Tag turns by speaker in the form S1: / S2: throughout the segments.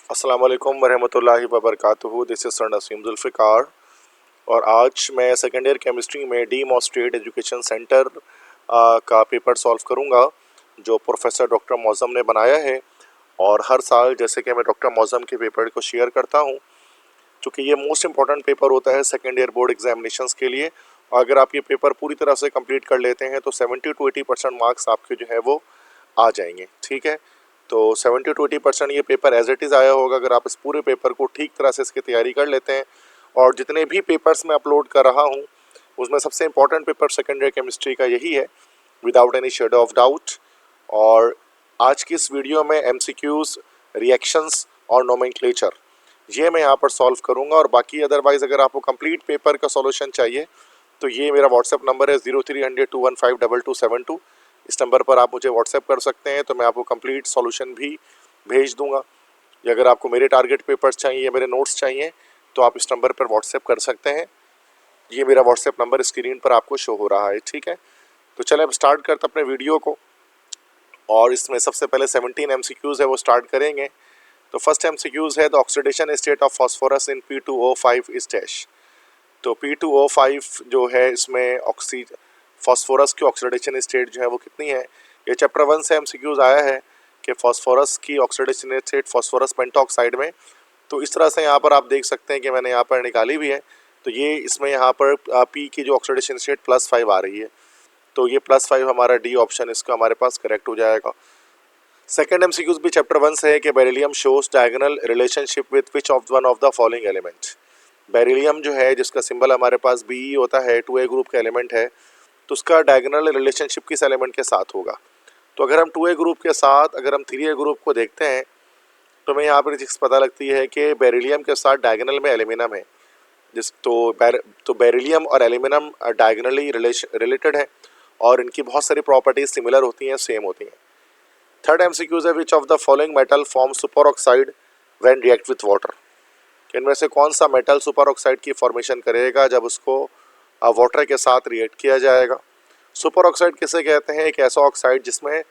S1: अस्सलाम वालेकुम वरहमतुल्लाहि वबरकातुहू। This is sir Naseem Zulfiqar और आज मैं सेकेंड ईयर केमिस्ट्री में डी मॉस्ट्रेट एजुकेशन सेंटर का पेपर सॉल्व करूंगा जो प्रोफेसर डॉक्टर मौज़म ने बनाया है। और हर साल जैसे कि मैं डॉक्टर मौज़म के पेपर को शेयर करता हूं, क्योंकि ये मोस्ट इंपॉर्टेंट पेपर होता है सेकेंड ईयर बोर्ड एग्जामिनेशंस के लिए। और अगर आप ये पेपर पूरी तरह से कंप्लीट कर लेते हैं तो 70 to 80% मार्क्स आपके जो है वो आ जाएंगे। ठीक है, तो 70 to 80% ये पेपर एज इट इज़ आया होगा अगर आप इस पूरे पेपर को ठीक तरह से इसकी तैयारी कर लेते हैं। और जितने भी पेपर्स मैं अपलोड कर रहा हूँ उसमें सबसे important paper second year chemistry का यही है, without any shadow of doubt. और आज की इस वीडियो में MCQs, रिएक्शंस और नोमेनक्लेचर ये मैं यहाँ पर सॉल्व करूँगा। और बाकी अदरवाइज़ अगर आपको कंप्लीट पेपर का सॉल्यूशन चाहिए तो ये मेरा व्हाट्सएप नंबर है 0300-215-2272। इस नंबर पर आप मुझे व्हाट्सएप कर सकते हैं तो मैं आपको कंप्लीट सॉल्यूशन भी भेज दूंगा। या अगर आपको मेरे टारगेट पेपर्स चाहिए या मेरे नोट्स चाहिए तो आप इस नंबर पर व्हाट्सएप कर सकते हैं। ये मेरा व्हाट्सएप नंबर स्क्रीन पर आपको शो हो रहा है। ठीक है, तो चले अब स्टार्ट करते अपने वीडियो को। और इसमें सबसे पहले 17 MCQs है वो स्टार्ट करेंगे। तो फर्स्ट MCQs है the oxidation state of phosphorus in P2O5 is dash. तो P2O5 जो है इसमें फास्फोरस की ऑक्सीडेशन स्टेट जो है वो कितनी है। ये चैप्टर 1 से MCQs आया है कि फास्फोरस की ऑक्सीडेशन स्टेट फास्फोरस पेंटॉक्साइड में। तो इस तरह से यहाँ पर आप देख सकते हैं कि मैंने यहाँ पर निकाली भी है। तो ये इसमें यहाँ पर P की जो ऑक्सीडेशन स्टेट +5 आ रही है, तो ये +5 हमारा डी ऑप्शन इसका हमारे पास करेक्ट हो जाएगा। सेकेंड MCQs भी चैप्टर 1 से है कि beryllium shows diagonal relationship with which of one of the following element. Beryllium जो है जिसका सिंबल हमारे पास Be होता है, 2A ग्रुप का एलिमेंट है, तो उसका डायगोनल रिलेशनशिप किस एलिमेंट के साथ होगा। तो अगर हम 2A ग्रुप के साथ अगर हम 3A ग्रुप को देखते हैं तो हमें यहाँ पर चीज़ पता लगती है कि बेरिलियम के साथ डायगोनल में एल्यूमिनियम है। तो बेरिलियम और एल्यूमिनियम डायगोनली रिलेटेड है और इनकी बहुत सारी प्रॉपर्टीज सिमिलर होती हैं, सेम होती हैं। थर्ड MCQs है which of the following metal form super oxide when react with water. इनमें से कौन सा मेटल सुपर ऑक्साइड की फॉर्मेशन करेगा जब उसको वाटर के साथ रिएक्ट किया जाएगा। सुपर ऑक्साइड किसे कहते हैं, एक ऐसा ऑक्साइड जिसमें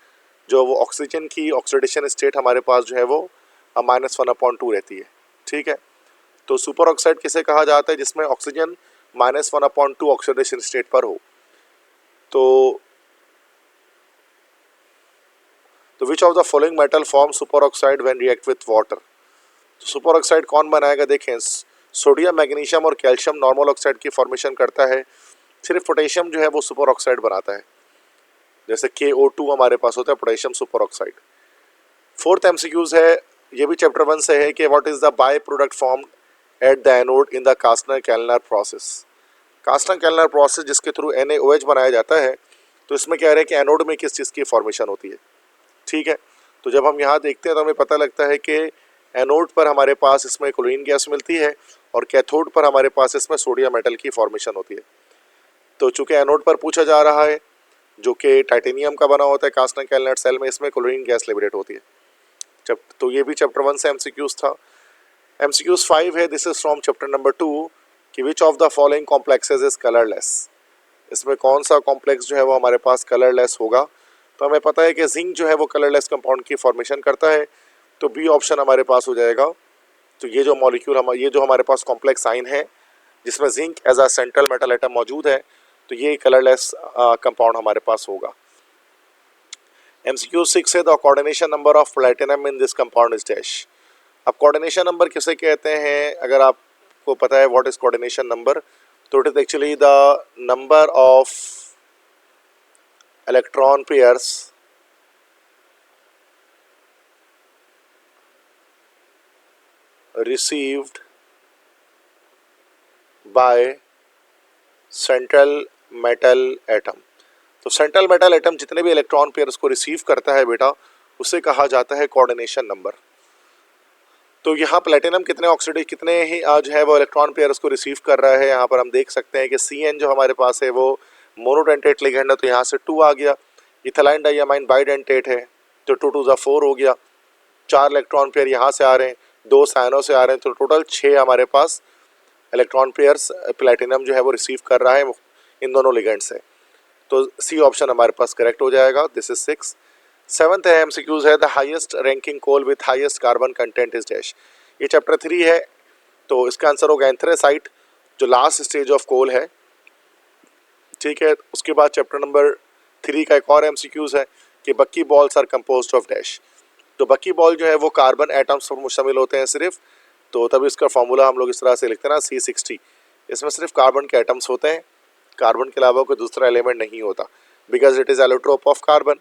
S1: जो वो ऑक्सीजन की ऑक्सीडेशन स्टेट हमारे पास जो है वो -1/2 रहती है। ठीक है, तो सुपर ऑक्साइड किसे कहा जाता है, जिसमें ऑक्सीजन -1/2 ऑक्सीडेशन स्टेट पर हो। तो विच of the following metal form super oxide when react with water. तो सुपर ऑक्साइड कौन बनाएगा, देखें सोडियम, मैग्नीशियम और कैल्शियम नॉर्मल ऑक्साइड की फॉर्मेशन करता है, सिर्फ पोटेशियम जो है वो सुपर ऑक्साइड बनाता है। जैसे KO2 हमारे पास होता है potassium super oxide. Fourth MCQs है, ये भी चैप्टर 1 से है कि what is the by product form at the anode in the Castner Kellner process. Castner Kellner process जिसके थ्रू NaOH बनाया जाता है, तो इसमें कह रहे हैं कि एनोड में किस चीज़ की फॉर्मेशन होती है। ठीक है, तो जब हम यहाँ देखते हैं तो हमें पता लगता है कि एनोड पर हमारे पास इसमें क्लोरीन गैस मिलती है और कैथोड पर हमारे पास इसमें सोडियम मेटल की फॉर्मेशन होती है। तो चूंकि एनोड पर पूछा जा रहा है जो कि टाइटेनियम का बना होता है कास्टनर-कैलनर सेल में, इसमें क्लोरीन गैस लिबरेट होती है। जब तो ये भी चैप्टर 1 से MCQs था। MCQs 5 है, this is from chapter number 2 कि which of the following complexes is colourless. इसमें कौन सा कॉम्प्लेक्स जो है वो हमारे पास कलरलेस होगा। तो हमें पता है कि जिंक जो है वो कलरलेस कंपाउंड की फॉर्मेशन करता है, तो बी ऑप्शन हमारे पास हो जाएगा। तो ये जो मॉलिक्यूल ये जो हमारे पास कॉम्प्लेक्स साइन है जिसमें zinc as a central metal atom मौजूद है, तो ये कलरलेस कंपाउंड हमारे पास होगा। MCQ 6 है the coordination number of platinum in this compound is dash. अब कोऑर्डिनेशन नंबर किसे कहते हैं, अगर आपको पता है व्हाट इज कोऑर्डिनेशन नंबर, तो it is actually the number of electron pairs received by central metal atom. तो सेंट्रल मेटल एटम जितने भी इलेक्ट्रॉन पेयर्स को रिसीव करता है बेटा, उसे कहा जाता है कोऑर्डिनेशन नंबर। तो यहाँ प्लेटिनम कितने ही आज है वो इलेक्ट्रॉन पेयर्स को रिसीव कर रहा है। यहाँ पर हम देख सकते हैं कि CN जो हमारे पास है वो मोनोडेंटेट लिगेंड है, तो यहाँ से 2 आ गया। इथाइल डाइयामाइन बाइडेंटेट है, तो 2 2 4 हो गया। 4 इलेक्ट्रॉन पेयर यहाँ से आ रहे हैं, 2 साइनों से आ रहे हैं, तो टोटल 6 हमारे पास इलेक्ट्रॉन पेयर्स प्लेटिनम जो है वो रिसीव कर रहा है इन दोनों लिगेंड से। तो सी ऑप्शन हमारे पास करेक्ट हो जाएगा, दिस इज 6। सेवंथ है एमसीक्यूज है, the highest ranking coal with highest carbon content is dash. ये चैप्टर 3 है, तो इसका आंसर होगा एंथ्रेसाइट, जो लास्ट स्टेज ऑफ कोल है। ठीक है, उसके बाद चैप्टर नंबर 3 का एक और एमसीक्यूज है कि bucky balls are composed of dash. तो बक्की बॉल जो है वो कार्बन एटम्स पर मुश्तमिल होते हैं सिर्फ, तो तभी इसका फॉर्मूला हम लोग इस तरह से लिखते हैं ना, C60। इसमें सिर्फ कार्बन के एटम्स होते हैं, कार्बन के अलावा कोई दूसरा एलिमेंट नहीं होता, because it is allotrope of carbon.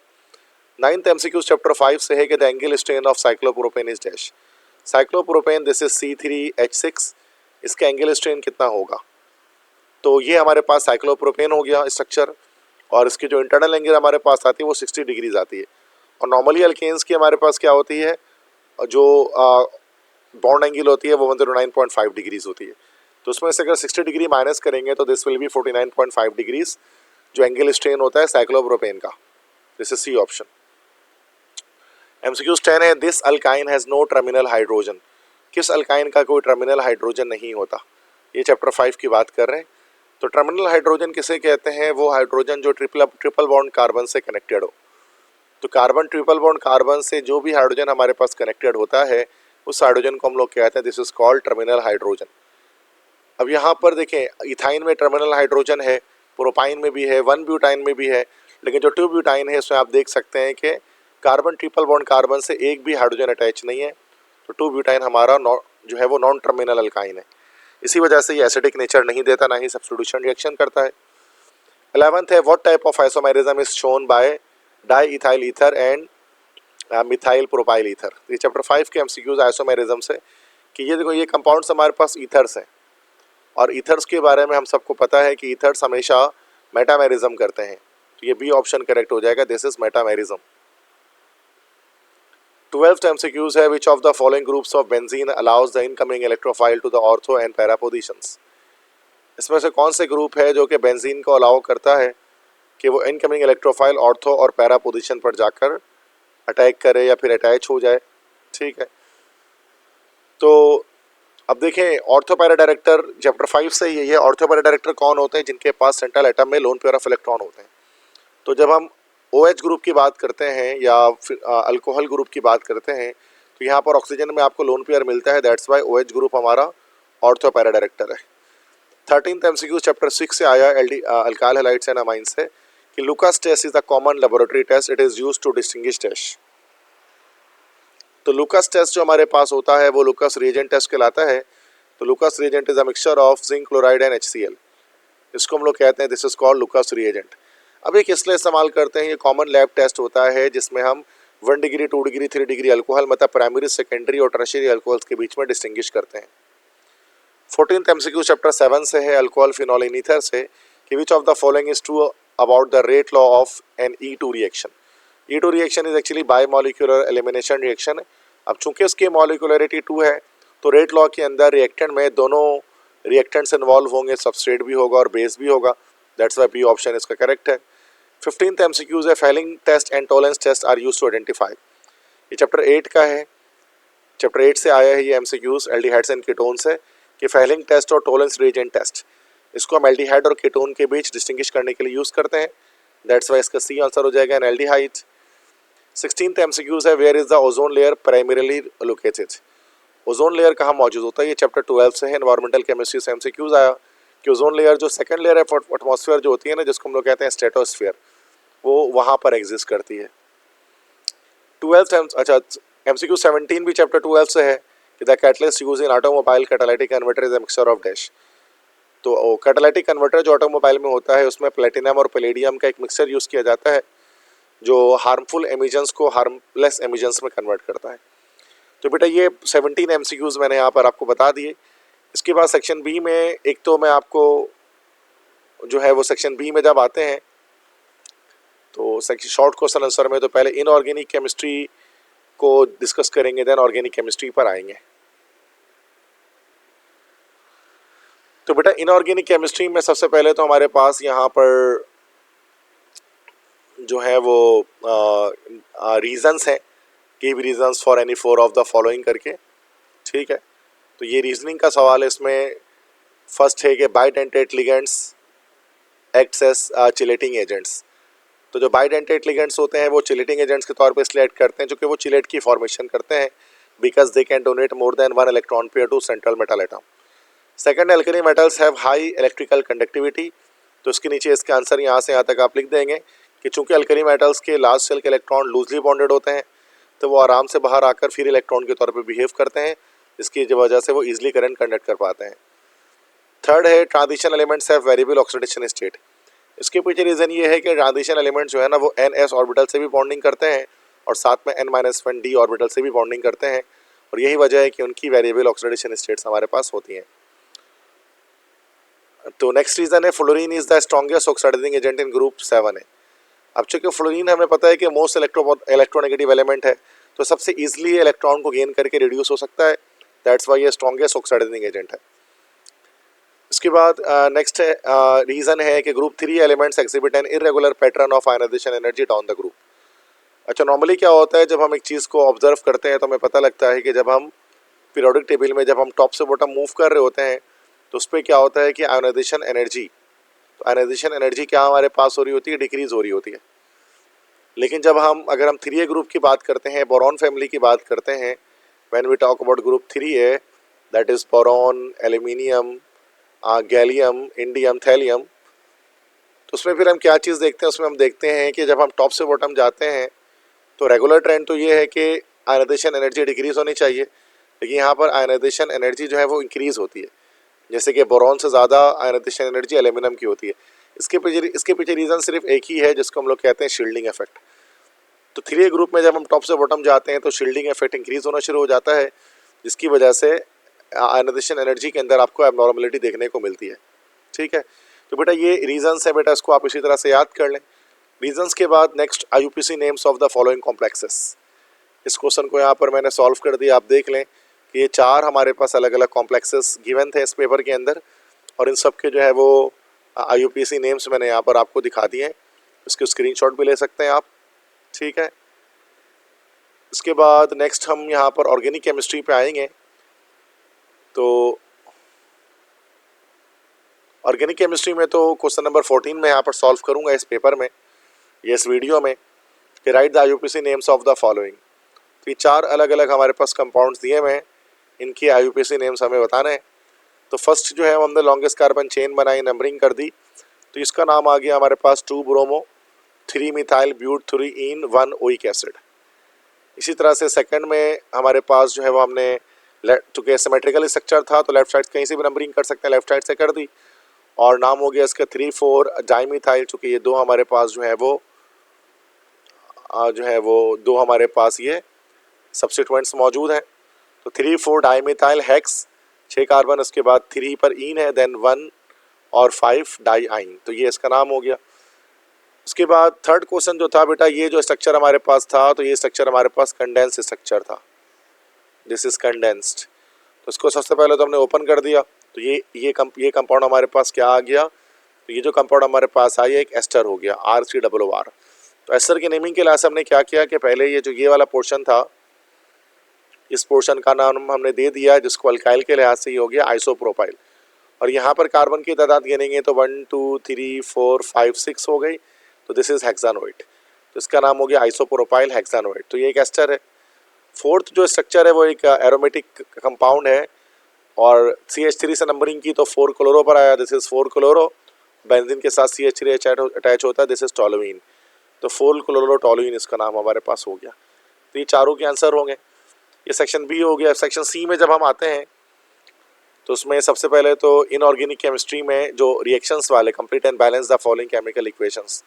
S1: Ninth MCQ chapter 5 से है कि the angle strain of cyclopropane is dash. Cyclopropane this is C3H6, इसका एंगल स्ट्रेन कितना होगा? तो ये हमारे पास साइक्लोप्रोपेन हो गया स्ट्रक्चर, और इसकी जो इंटरनल एंगल हमारे पास आती है वो 60 डिग्रीज आती है। और नॉर्मली अल्केन्स की हमारे पास क्या होती है, जो बॉन्ड एंगल होती है वो 109.5 डिग्रीज होती है। तो उसमें से अगर 60 डिग्री माइनस करेंगे तो दिस विल बी 49.5 डिग्रीज, जो एंगल स्ट्रेन होता है साइक्लोप्रोपेन का। This is C option. MCQs 10 है, this alkyne has no terminal hydrogen. किस अल्काइन का कोई टर्मिनल हाइड्रोजन नहीं होता? ये चैप्टर 5 की बात कर रहे हैं। तो टर्मिनल हाइड्रोजन किसे कहते हैं? वो हाइड्रोजन जो ट्रिपल बॉन्ड कार्बन से कनेक्टेड हो। तो कार्बन ट्रिपल बॉन्ड कार्बन से जो भी हाइड्रोजन हमारे पास कनेक्टेड होता है, उस हाइड्रोजन को हम लोग कहते हैं this is called terminal hydrogen. अब यहाँ पर देखें, इथाइन में टर्मिनल हाइड्रोजन है, प्रोपाइन में भी है, 1 ब्यूटाइन में भी है, लेकिन जो 2 ब्यूटाइन है इसमें आप देख सकते हैं कि कार्बन ट्रिपल बॉन्ड कार्बन से एक भी हाइड्रोजन अटैच नहीं है। तो 2 ब्यूटाइन हमारा जो है वो नॉन टर्मिनल अल्काइन है। इसी वजह से ये एसिडिक नेचर नहीं देता, ना ही सब्स्टिट्यूशन रिएक्शन करता है। 11th है, what type of isomerism is shown by di ethyl ether and methyl propyl ether. ये चैप्टर 5 के एमसीक्यूज आइसोमेरिज्म से कि ये देखो, ये कंपाउंड्स हमारे पास ईथर्स हैं, और ईथर्स के बारे में हम सबको पता है कि ईथर्स हमेशा मेटामेरिज्म करते हैं। तो ये बी ऑप्शन करेक्ट हो जाएगा, this is metamerism. 12th MCQs है, which of the following groups of benzene allows the incoming electrophile to the ortho and para positions. इसमें से कौन से ग्रुप है जो कि बेंजीन को अलाउ करता है कि वो इनकमिंग इलेक्ट्रोफाइल ऑर्थो और पैरा पोजीशन पर जाकर अटैक करे या फिर अटैच हो जाए? ठीक है, तो अब देखें, ऑर्थो पैरा डायरेक्टर चैप्टर 5 से ये है। ऑर्थो पैरा डायरेक्टर कौन होते हैं? जिनके पास सेंट्रल एटम में लोन पेयर ऑफ इलेक्ट्रॉन होते हैं। तो जब हम OH ग्रुप की बात करते हैं या फिर अल्कोहल ग्रुप की बात करते हैं, तो यहाँ पर ऑक्सीजन में आपको लोन पेयर मिलता है, दैट्स वाई OH ग्रुप हमारा ऑर्थो पैरा डायरेक्टर है। 13th एमसीक्यू चैप्टर 6 से आया, अल्काइल हैलाइड्स एंड अमाइंस से, कि Lucas test is the common laboratory test, it is used to distinguish test. तो लुकास टेस्ट जो हमारे पास होता है वो लुकास रिएजेंट टेस्ट कहलाता है। तो Lucas reagent is a mixture of zinc chloride and HCl, इसको हम लोग कहते हैं this is called Lucas reagent. अब ये किस लिए इस्तेमाल करते हैं? ये कॉमन लैब टेस्ट होता है जिसमें हम 1 डिग्री 2 डिग्री 3 डिग्री अल्कोहल, मतलब प्राइमरी सेकेंडरी और टर्शियरी अल्कोहल्स के बीच में डिस्टिंग्विश करते हैं। 14th एमसीक्यू चैप्टर 7 से है, अल्कोहल फिनॉल इन ईथर से, कि which of the following is true about the rate law of an E2 reaction. E2 reaction is actually bimolecular elimination reaction. अब चूंकि उसकी मॉलिक्यूलरिटी 2 है, तो रेट लॉ के अंदर रिएक्टेंट में दोनों रिएक्टेंट्स इन्वॉल्व होंगे, सबस्ट्रेट भी होगा और बेस भी होगा, दैट्स वाई बी ऑप्शन इसका करेक्ट है। 15th एमसीक्यूज है, Fehling test and Tollens test are used to identify. ये चैप्टर 8 का है, चैप्टर 8 से आया है ये एमसीक्यूज एल्डिहाइड्स एंड कीटोन से, कि फेलिंग टेस्ट और टॉलरेंस रिएजेंट टेस्ट, इसको हम एल्डिहाइड और कीटोन के बीच डिस्टिंग्विश करने के लिए यूज़ करते हैं, दैट्स वाई इसका सी आंसर हो जाएगा, एन एल्डिहाइड। 16th एमसीक्यूज है, where is the ozone layer primarily located. Ozone layer कहाँ मौजूद होता है? ये चैप्टर 12 से है, एनवायरमेंटल केमिस्ट्री से एमसीक्यूज आया कि ओजोन लेयर जो सेकंड लेयर है एटमॉस्फेयर जो होती है ना, जिसको हम लोग कहते हैं स्ट्रेटोस्फेयर, वो वहाँ पर एग्जिस्ट करती है। 12th एमसीक्यू 17 भी चैप्टर 12 से है कि the catalyst use in automobile catalytic converter is a mixture of dash. तो कैटालिटिक कन्वर्टर जो ऑटोमोबाइल में होता है उसमें प्लेटिनम और पैलेडियम का एक मिक्सचर यूज़ किया जाता है, जो हार्मफुल एमिजन्स को हार्मलेस एमिजन्स में कन्वर्ट करता है। तो बेटा ये 17 एमसीक्यूज मैंने यहाँ पर आपको बता दिए। इसके बाद सेक्शन बी में, एक तो मैं आपको जो है वो सेक्शन बी में जब आते हैं तो सेक्शन शॉर्ट क्वेश्चन आंसर में तो पहले इनऑर्गेनिक केमिस्ट्री को डिस्कस करेंगे, देन ऑर्गेनिक केमिस्ट्री पर आएंगे। तो बेटा इनऑर्गेनिक केमिस्ट्री में सबसे पहले तो हमारे पास यहाँ पर जो है वो रीजंस हैं, give reasons for any 4 of the following करके, ठीक है। तो ये रीजनिंग का सवाल है, इसमें फर्स्ट है कि bidentate ligands acts as chelating agents. तो जो बाइडेंटेट लिगेंड्स होते हैं वो चिलेटिंग एजेंट्स के तौर पे इसलिए एक्ट करते हैं क्योंकि वो चिलेट की फॉर्मेशन करते हैं, because they can donate more than one electron pair to central metal atom. Second, alkali metals have high electrical conductivity. तो इसके नीचे इसका आंसर यहाँ से यहाँ तक आप लिख देंगे कि चूंकि अल्कली मेटल्स के लास्ट शेल के इलेक्ट्रॉन लूजली बॉन्डेड होते हैं तो वो आराम से बाहर आकर फिर इलेक्ट्रॉन के तौर पे बिहेव करते हैं, जिसकी वजह से वो इजीली करंट कंडक्ट कर पाते हैं। थर्ड है transition elements have variable oxidation state. इसके पीछे रीज़न ये है कि ट्रांजिशन एलिमेंट जो है ना वो NS ऑर्बिटल से भी बॉन्डिंग करते हैं और साथ में N-1D ऑर्बिटल से भी बॉन्डिंग करते हैं, और यही वजह है कि उनकी वेरिएबल ऑक्सीडेशन स्टेट्स हमारे पास होती हैं। तो नेक्स्ट रीज़न है fluorine is the strongest oxidizing agent in group 7 है। अब चूँकि फ्लोरीन हमें पता है कि मोस्ट इलेक्ट्रोनेगेटिव एलिमेंट है, तो सबसे ईजिली इलेक्ट्रॉन को गेन करके रिड्यूस हो सकता है, दैट्स वाई ये स्ट्रॉन्गेस्ट ऑक्सीडाइजिंग एजेंट है। इसके बाद नेक्स्ट रीज़न है कि group 3 elements exhibit an irregular pattern of ionization energy down the group. अच्छा, नॉर्मली क्या होता है जब हम एक चीज़ को ऑब्जर्व करते हैं तो हमें पता लगता है कि जब हम पीरियोडिक टेबल में जब हम टॉप से बॉटम मूव कर रहे होते हैं तो उस पर क्या होता है कि आयनाइजेशन एनर्जी, तो आयनाइजेशन एनर्जी क्या हमारे पास हो रही होती है, डिक्रीज़ हो रही होती है। लेकिन जब हम अगर हम 3A ग्रुप की बात करते हैं, बोरॉन फैमिली की बात करते हैं, when we talk about group 3A that is boron, aluminium, gallium, indium, thallium, तो उसमें फिर हम क्या चीज़ देखते हैं, उसमें हम देखते हैं कि जब हम टॉप से बॉटम जाते हैं तो रेगुलर ट्रेंड तो ये है कि आयनाइजेशन एनर्जी डिक्रीज़ होनी चाहिए, लेकिन यहाँ पर आयनाइजेशन एनर्जी जो है वो इंक्रीज़ होती है, जैसे कि बोरॉन से ज़्यादा आयनाइजेशन एनर्जी एल्यूमिनियम की होती है। इसके पीछे रीज़न सिर्फ एक ही है जिसको हम लोग कहते हैं शील्डिंग इफेक्ट। तो 3A ग्रुप में जब हम टॉप से बॉटम जाते हैं तो शील्डिंग इफेक्ट इंक्रीज़ होना शुरू हो जाता है, जिसकी वजह से आयनाइजेशन एनर्जी के अंदर आपको एबनॉर्मलिटी देखने को मिलती है। ठीक है, तो बेटा ये रीजंस है बेटा, इसको आप इसी तरह से याद कर लें। रीजंस के बाद next IUPAC names of the following complexes. इस क्वेश्चन को यहाँ पर मैंने सॉल्व कर दिया, आप देख लें कि ये 4 हमारे पास अलग अलग कॉम्प्लेक्सेस गिवन थे इस पेपर के अंदर, और इन सब के जो है वो IUPAC नेम्स मैंने यहाँ पर आपको दिखा दिए हैं, इसके स्क्रीनशॉट भी ले सकते हैं आप। ठीक है, इसके बाद नेक्स्ट हम यहाँ पर ऑर्गेनिक केमिस्ट्री पे आएंगे। तो ऑर्गेनिक केमिस्ट्री में तो क्वेश्चन नंबर 14 में यहाँ पर सॉल्व करूँगा इस पेपर में, ये इस वीडियो में, कि right the IUPAC names of the following. तो ये 4 अलग अलग हमारे पास कंपाउंड्स दिए हुए हैं, इनके IUPAC नेम्स हमें बताना है। तो फर्स्ट जो है हमने लॉन्गेस्ट कार्बन चेन बनाई, नंबरिंग कर दी, तो इसका नाम आ गया हमारे पास 2 bromo 3 methyl but 3 1 oic acid. इसी तरह से सेकंड में हमारे पास जो है वो हमने चूँकि सिमेट्रिकल स्ट्रक्चर था तो लेफ्ट साइड कहीं से भी नंबरिंग कर सकते हैं, लेफ्ट साइड से कर दी, और नाम हो गया इसका 3 4 डाइमिथाइल। चूँकि ये 2 हमारे पास जो है वो 2 हमारे पास ये सब्स्टिट्यूएंट्स मौजूद हैं, तो 3 4 डाइमिथाइल हेक्स, 6 कार्बन, उसके बाद 3 पर ईन है, देन 1 और 5 डाई आइन, तो ये इसका नाम हो गया। उसके बाद थर्ड क्वेश्चन जो था बेटा, ये जो स्ट्रक्चर हमारे पास था, तो ये स्ट्रक्चर हमारे पास कंडेंस स्ट्रक्चर था, दिस इज कंडेंस्ड। तो इसको सबसे पहले तो हमने ओपन कर दिया, तो ये कंपाउंड हमारे पास क्या आ गया, तो ये जो कंपाउंड हमारे पास आया एक एस्टर हो गया, R3OR। तो एस्टर के नेमिंग के लिहाज से हमने क्या किया कि पहले ये वाला पोर्शन था, इस पोर्शन का नाम हमने दे दिया, जिसको अल्काइल के लिहाज से ये हो गया आइसोप्रोपाइल, और यहाँ पर कार्बन की तादाद गिनेंगे तो 1 2 3 4 5 6 हो गई, तो दिस इज हेक्सानोइड, तो इसका नाम हो गया आइसोप्रोपाइल हेक्सानोइड, तो ये एक एस्टर है। फोर्थ जो स्ट्रक्चर है वो एक एरोमेटिक कंपाउंड है, और CH3 से नंबरिंग की तो 4 क्लोरो पर आया, दिस इज 4 क्लोरो, बेंजीन के साथ CH3 अटैच होता है, दिस इज टोलुइन, तो 4 क्लोरो टोलुइन इसका नाम हमारे पास हो गया। तो ये चारों के आंसर होंगे। ये सेक्शन बी हो गया। सेक्शन सी में जब हम आते हैं तो उसमें सबसे पहले तो इनऑर्गेनिक केमिस्ट्री में जो रिएक्शंस वाले complete and balance the following chemical equations,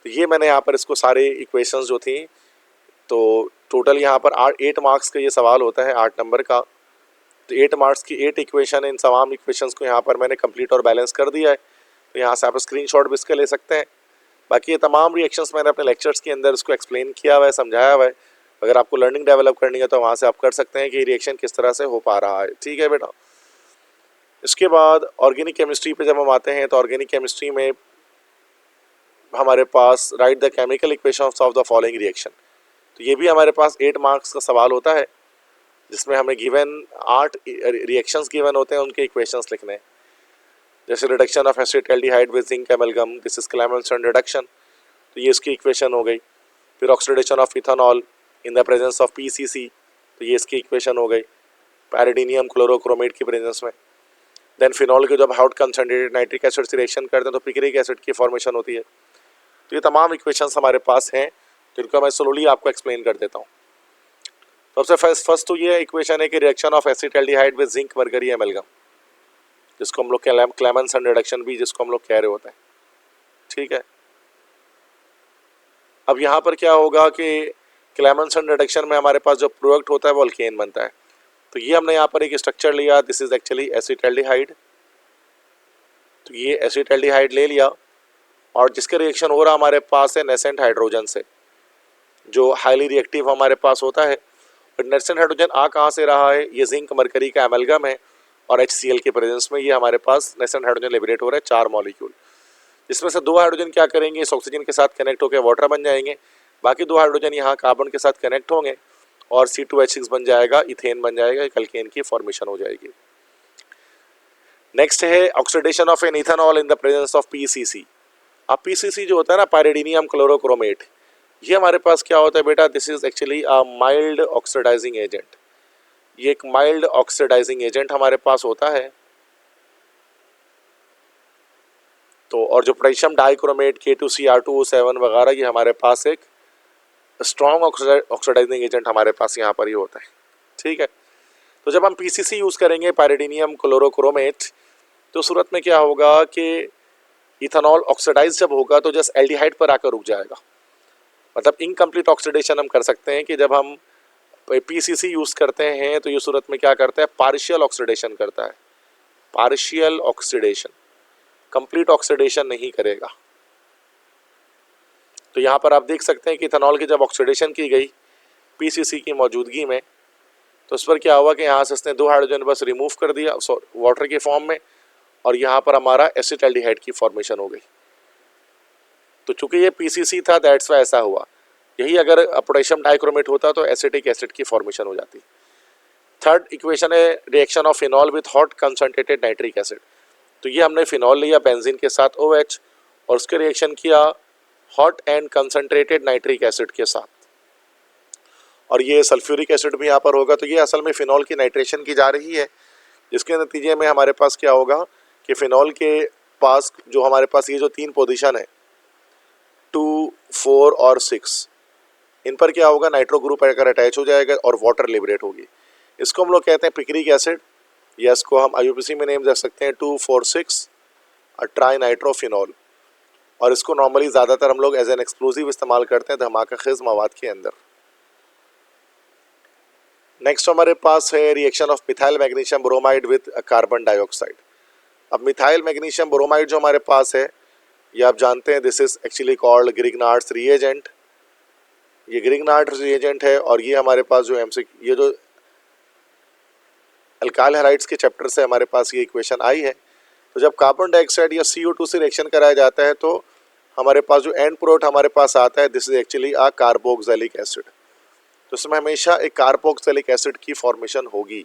S1: तो ये मैंने यहाँ पर इसको सारे इक्वेशंस जो थी, तो टोटल यहाँ पर 8 मार्क्स का ये सवाल होता है, 8 नंबर का, तो 8 मार्क्स की 8 इक्वेशन, इन तमाम इक्वेशंस को यहाँ पर मैंने कंप्लीट और बैलेंस कर दिया है। तो यहाँ से आप स्क्रीनशॉट भी इसके ले सकते हैं। बाकी ये तमाम रिएक्शंस मैंने अपने लेक्चर्स के अंदर इसको एक्सप्लेन किया हुआ है, समझाया हुआ है। अगर आपको लर्निंग डेवलप करनी है तो वहाँ से आप कर सकते हैं कि रिएक्शन किस तरह से हो पा रहा है। ठीक है बेटा। इसके बाद ऑर्गेनिक केमिस्ट्री पे जब हम आते हैं तो ऑर्गेनिक केमिस्ट्री में हमारे पास write the chemical equations of the following reaction, तो ये भी हमारे पास 8 मार्क्स का सवाल होता है, जिसमें हमें गिवन 8 रिएक्शंस गिवन होते हैं, उनके इक्वेशंस लिखने हैं। जैसे reduction of acetaldehyde with zinc amalgam, this is Clemmensen reduction, तो ये इसकी इक्वेशन हो गई। फिर oxidation of ethanol in the presence of PCC, तो ये इसकी इक्वेशन हो गई पैरिडीनियम क्लोरोक्रोमेट की प्रेजेंस में। देन फिनॉल के जब हॉट कंसनट्रेटेड नाइट्रिक एसिड से रिएक्शन करते हैं तो पिक्रिक एसिड की फॉर्मेशन होती है। तो ये तमाम इक्वेशंस हमारे पास हैं जिनको मैं स्लोली आपको एक्सप्लेन कर देता हूँ। सबसे फर्स्ट तो ये इक्वेशन है कि reaction of acetaldehyde with zinc mercury amalgam, जिसको हम लोग क्लेमेंसन रिडक्शन भी जिसको हम लोग कह रहे होते हैं, ठीक है। अब यहाँ पर क्या होगा कि क्लेमेंसन रिडक्शन में हमारे पास जो प्रोडक्ट होता है वो अल्केन बनता है। तो ये हमने यहाँ पर एक स्ट्रक्चर लिया, दिस इज एक्चुअली एसिटाल्डिहाइड। तो ये एसिटाल्डिहाइड ले लिया और जिसका रिएक्शन हो रहा हमारे पास है नेसेंट हाइड्रोजन से, जो हाईली रिएक्टिव हमारे पास होता है। और नेसेंट हाइड्रोजन आ कहाँ से रहा है, ये जिंक मरकरी का एमलगम है और HCl के प्रेजेंस में ये हमारे पास नेसेंट हाइड्रोजन लिबरेट हो रहा है 4 मॉलिक्यूल। इसमें से 2 हाइड्रोजन क्या करेंगे, इस ऑक्सीजन के साथ कनेक्ट होकर वाटर बन जाएंगे, बाकी 2 हाइड्रोजन यहाँ कार्बन के साथ कनेक्ट होंगे और C2H6 बन जाएगा, इथेन बन जाएगा, एक अल्केन की फॉर्मेशन हो जाएगी। नेक्स्ट है oxidation of an ethanol in the presence of PCC। अब PCC जो होता है ना, पायरिडीनियम क्लोरोक्रोमेट, ये हमारे पास क्या होता है बेटा, this is actually a mild oxidizing agent. ये एक माइल्ड ऑक्सीडाइजिंग एजेंट हमारे पास होता है। तो और जो पोटेशियम डाइक्रोमेट K2Cr2O7 वगैरह, ये हमारे पास एक स्ट्रॉन्ग ऑक्सीडाइजिंग एजेंट हमारे पास यहाँ पर ही होता है, ठीक है। तो जब हम PCC यूज़ करेंगे पायरिडीनियम क्लोरोक्रोमेट, तो सूरत में क्या होगा कि इथेनॉल ऑक्सीडाइज जब होगा तो जस्ट एल्डिहाइड पर आकर रुक जाएगा। मतलब इनकम्प्लीट ऑक्सीडेशन हम कर सकते हैं कि जब हम PCC यूज़ करते हैं तो ये सूरत में क्या करता है, पार्शियल ऑक्सीडेशन करता है, पार्शियल ऑक्सीडेशन, कंप्लीट ऑक्सीडेशन नहीं करेगा। तो यहाँ पर आप देख सकते हैं कि इथेनॉल की जब ऑक्सीडेशन की गई PCC की मौजूदगी में, तो उस पर क्या हुआ कि यहाँ से इसने 2 हाइड्रोजन बस रिमूव कर दिया वाटर के फॉर्म में, और यहाँ पर हमारा एसिटाल्डिहाइड की फॉर्मेशन हो गई। तो चूंकि ये PCC था, दैट्स वाई ऐसा हुआ। यही अगर पोटेशियम डाइक्रोमेट होता तो एसिटिक एसिड की फॉर्मेशन हो जाती। थर्ड इक्वेशन है reaction of phenol with hot concentrated nitric acid. तो ये हमने फिनॉल लिया बेंजीन के साथ OH और उसके रिएक्शन किया hot and concentrated nitric acid के साथ, और ये सल्फ्यूरिक एसिड भी यहाँ पर होगा। तो ये असल में फिनॉल की नाइट्रेशन की जा रही है, जिसके नतीजे में हमारे पास क्या होगा कि फिनॉल के पास जो हमारे पास ये जो 3 पोजीशन है 2, 4 और 6, इन पर क्या होगा, नाइट्रो ग्रुप आकर अटैच हो जाएगा और वाटर लिबरेट होगी। इसको हम लोग कहते हैं पिक्रिक एसिड, या इसको हम IUPAC में नेम दे सकते हैं 2,4,6 ट्राई नाइट्रोफिनॉल। और इसको नॉर्मली ज़्यादातर हम लोग एज एन एक्सप्लोजिव इस्तेमाल करते हैं धमाका खेज मवाद के अंदर। नेक्स्ट हमारे पास है reaction of methyl magnesium bromide with carbon dioxide. अब मिथाइल मैग्नीशियम ब्रोमाइड जो हमारे पास है, ये आप जानते हैं this is actually called Grignard's reagent. ये ग्रिग्नार्ड्स रिएजेंट है और ये हमारे पास जो ये जो अल्काइल हैलाइड्स के चैप्टर से हमारे पास ये इक्वेशन आई है। तो जब कार्बन डाइऑक्साइड या CO2 से रिएक्शन कराया जाता है तो हमारे पास जो एंड प्रोडक्ट हमारे पास आता है this is actually a carboxylic acid. तो इसमें हमेशा एक कार्बोक्सिलिक एसिड की फॉर्मेशन होगी।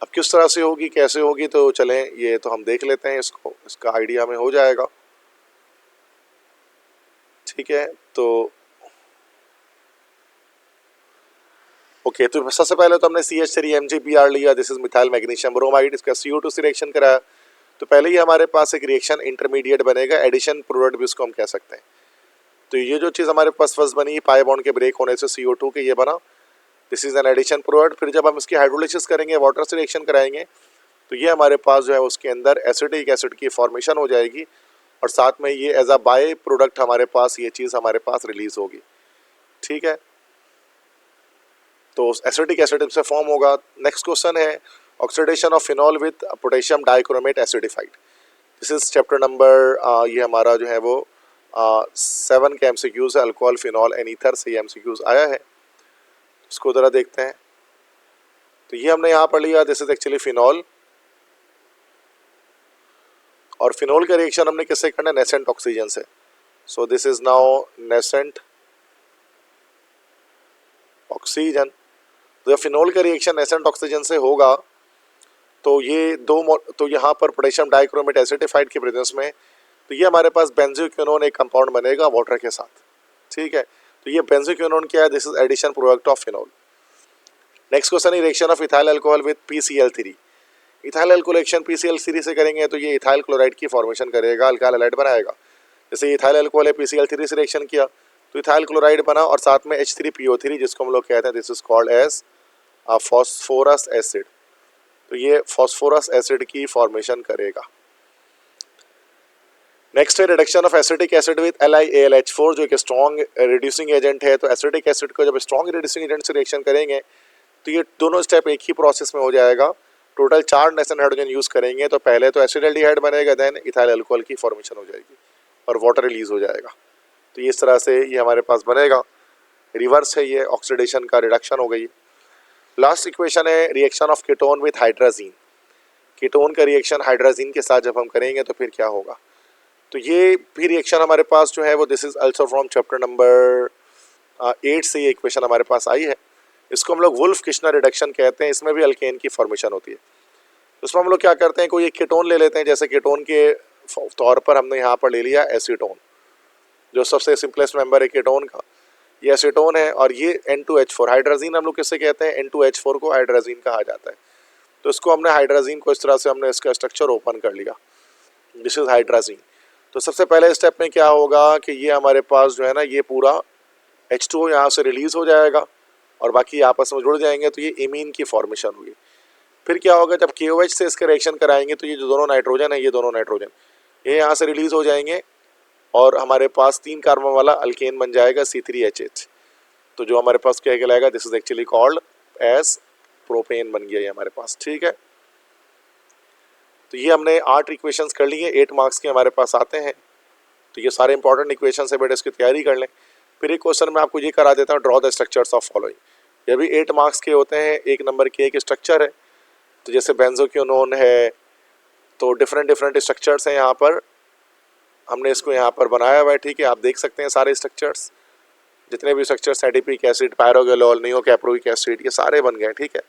S1: अब किस तरह से होगी, कैसे होगी, तो चलें ये तो हम देख लेते हैं, इसको इसका आइडिया में हो जाएगा, ठीक है। तो ओके, तो सबसे पहले तो हमने CH3MgBr लिया, this is methyl magnesium bromide, इसका CO2 से रिएक्शन कराया। तो पहले ही हमारे पास एक रिएक्शन इंटरमीडिएट बनेगा, एडिशन प्रोडक्ट भी उसको हम कह सकते हैं। तो ये जो चीज़ हमारे पास फर्स्ट बनी पाई बॉन्ड के ब्रेक होने से CO2 के ये बना, this is an addition product. फिर जब हम इसकी हाइड्रोलिसिस करेंगे, वाटर से रिएक्शन कराएंगे, तो ये हमारे पास जो है उसके अंदर एसिटिक एसिड की फॉर्मेशन हो जाएगी और साथ में ये एज अ बाय प्रोडक्ट हमारे पास ये चीज़ हमारे पास रिलीज होगी, ठीक है। तो एसिटिक एसिड से फॉर्म होगा। नेक्स्ट क्वेश्चन है oxidation of phenol with potassium dichromate acidified. This is chapter number ये हमारा जो है वो 7 के MCQs है, अल्कोहल फिनॉल एंड ईथर से ये MCQs आया है। इसको ज़रा देखते हैं। तो ये हमने यहाँ पर लिया, दिस इज एक्चुअली फिनॉल, और फिनॉल का रिएक्शन हमने किससे करना है, नेसेंट ऑक्सीजन से। So this is now nascent oxygen. तो जब फिनॉल का रिएक्शन नेसेंट ऑक्सीजन से होगा तो ये तो यहाँ पर पोटेशियम डाइक्रोमेट एसिडिफाइड के प्रेजेंस में तो ये हमारे पास बेंजोक्विनोन एक कंपाउंड बनेगा वाटर के साथ, ठीक है। तो ये बेंजोक्विनोन क्या है, this is addition product of phenol. Next question, reaction of ethyl alcohol with PCl3। Ethyl alcohol reaction PCl3 से करेंगे तो ये इथाइल क्लोराइड की फॉर्मेशन करेगा, अल्काइल हैलाइड बनाएगा। जैसे इथाइल अल्कोहल है, PCl3 से रिएक्शन किया तो इथाइल क्लोराइड बना और साथ में H3PO3 जिसको हम लोग कहते हैं this is called as phosphorus acid. तो ये फॉस्फोरस एसिड की फॉर्मेशन करेगा। नेक्स्ट है reduction of acetic acid with LiAlH4 जो एक स्ट्रॉन्ग रिड्यूसिंग एजेंट है। तो एसिटिक एसिड को जब स्ट्रॉन्ग रिड्यूसिंग एजेंट से रिएक्शन करेंगे तो ये दोनों स्टेप एक ही प्रोसेस में हो जाएगा। टोटल 4 नेशन हाइड्रोजन यूज करेंगे तो पहले तो एसिडल्डिहाइड बनेगा, देन इथाइल अल्कोहल की फॉर्मेशन हो जाएगी और वाटर रिलीज हो जाएगा। तो इस तरह से ये हमारे पास बनेगा। रिवर्स है ये, ऑक्सीडेशन का रिडक्शन हो गई। लास्ट इक्वेशन है reaction of ketone with hydrazine. Ketone का रिएक्शन हाइड्राजीन के साथ जब हम करेंगे तो फिर क्या होगा। तो ये भी रिएक्शन हमारे पास जो है वो this is also from chapter number 8 से ये इक्वेशन हमारे पास आई है। इसको हम लोग वुल्फ किश्नर रिडक्शन कहते हैं। इसमें भी अल्केन की फॉर्मेशन होती है। उसमें हम लोग क्या करते हैं, कोई एक कीटोन ले लेते हैं। जैसे कीटोन के तौर पर हमने यहाँ पर ले लिया एसीटोन, जो सबसे सिंपलेस्ट मेंबर है कीटोन का। ये एसीटोन है और ये N2H4 हाइड्राजीन हम लोग किससे कहते हैं, N2H4 को हाइड्राजीन कहा जाता है। तो इसको हमने हाइड्राजीन को इस तरह से हमने इसका स्ट्रक्चर ओपन कर लिया, दिस इज हाइड्राजीन। तो सबसे पहले स्टेप में क्या होगा कि ये हमारे पास जो है ना ये पूरा H2O यहाँ से रिलीज हो जाएगा और बाकी आपस में जुड़ जाएंगे तो ये इमीन की फॉर्मेशन होगी। फिर क्या होगा, जब KOH से इसका रिएक्शन कराएंगे तो ये जो दोनों नाइट्रोजन है, ये दोनों नाइट्रोजन ये यहाँ से रिलीज हो जाएंगे और हमारे पास 3 कार्बन वाला अल्केन बन जाएगा C3H। तो जो हमारे पास क्या कहलाएगा, this is actually called as propane बन गया ये हमारे पास, ठीक है। तो ये हमने 8 इक्वेशंस कर ली है, 8 मार्क्स के हमारे पास आते हैं। तो ये सारे इंपॉर्टेंट इक्वेशन है बेटा, इसकी तैयारी कर लें। फिर एक क्वेश्चन मैं आपको ये करा देता हूँ, draw the structures of following. ये भी 8 मार्क्स के होते हैं। 1 नंबर के एक स्ट्रक्चर है, तो जैसे बेंजोक्विनोन है तो डिफरेंट स्ट्रक्चर्स हैं। यहाँ पर हमने इसको यहाँ पर बनाया हुआ है, ठीक है। आप देख सकते हैं सारे स्ट्रक्चर्स, जितने भी स्ट्रक्चर्स एडिपिक एसिड, पायरोगेलोल, नियोकैप्रोइक एसिड, ये सारे बन गए, ठीक है।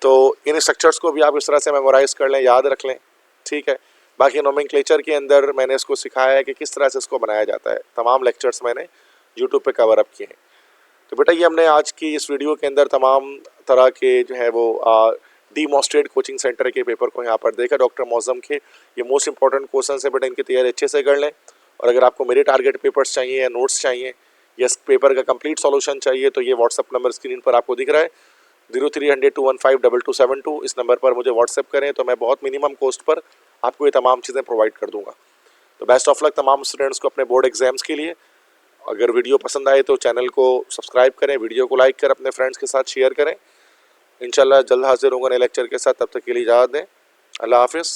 S1: तो इन स्ट्रक्चर्स को भी आप इस तरह से मेमोराइज कर लें, याद रख लें, ठीक है। बाकी नोमेनक्लेचर के अंदर मैंने इसको सिखाया है कि किस तरह से इसको बनाया जाता है। तमाम लेक्चर्स मैंने यूट्यूब पे कवर अप किए हैं। तो बेटा ये हमने आज की इस वीडियो के अंदर तमाम तरह के जो है वो डीमॉस्ट्रेट कोचिंग सेंटर के पेपर को यहाँ पर देखा डॉक्टर मौजम के। ये मोस्ट इंपॉर्टेंट क्वेश्चन है बेटा, इनकी तैयारी अच्छे से कर लें। और अगर आपको मेरे टारगेट पेपर्स चाहिए या नोट्स चाहिए या इस पेपर का कंप्लीट सॉल्यूशन चाहिए तो ये व्हाट्सअप नंबर स्क्रीन पर आपको दिख रहा है 0300-215-2272। इस नंबर पर मुझे व्हाट्सएप करें तो मैं बहुत मिनिमम कॉस्ट पर आपको ये तमाम चीज़ें प्रोवाइड कर दूंगा। तो बेस्ट ऑफ लक तमाम स्टूडेंट्स को अपने बोर्ड एग्जाम्स के लिए। अगर वीडियो पसंद आए तो चैनल को सब्सक्राइब करें, वीडियो को लाइक कर अपने फ्रेंड्स के साथ शेयर करें। इंशाल्लाह जल्द हाजिर होंगे नए लेक्चर के साथ, तब तक के लिए इजाज़त दें। अल्लाह हाफिज़।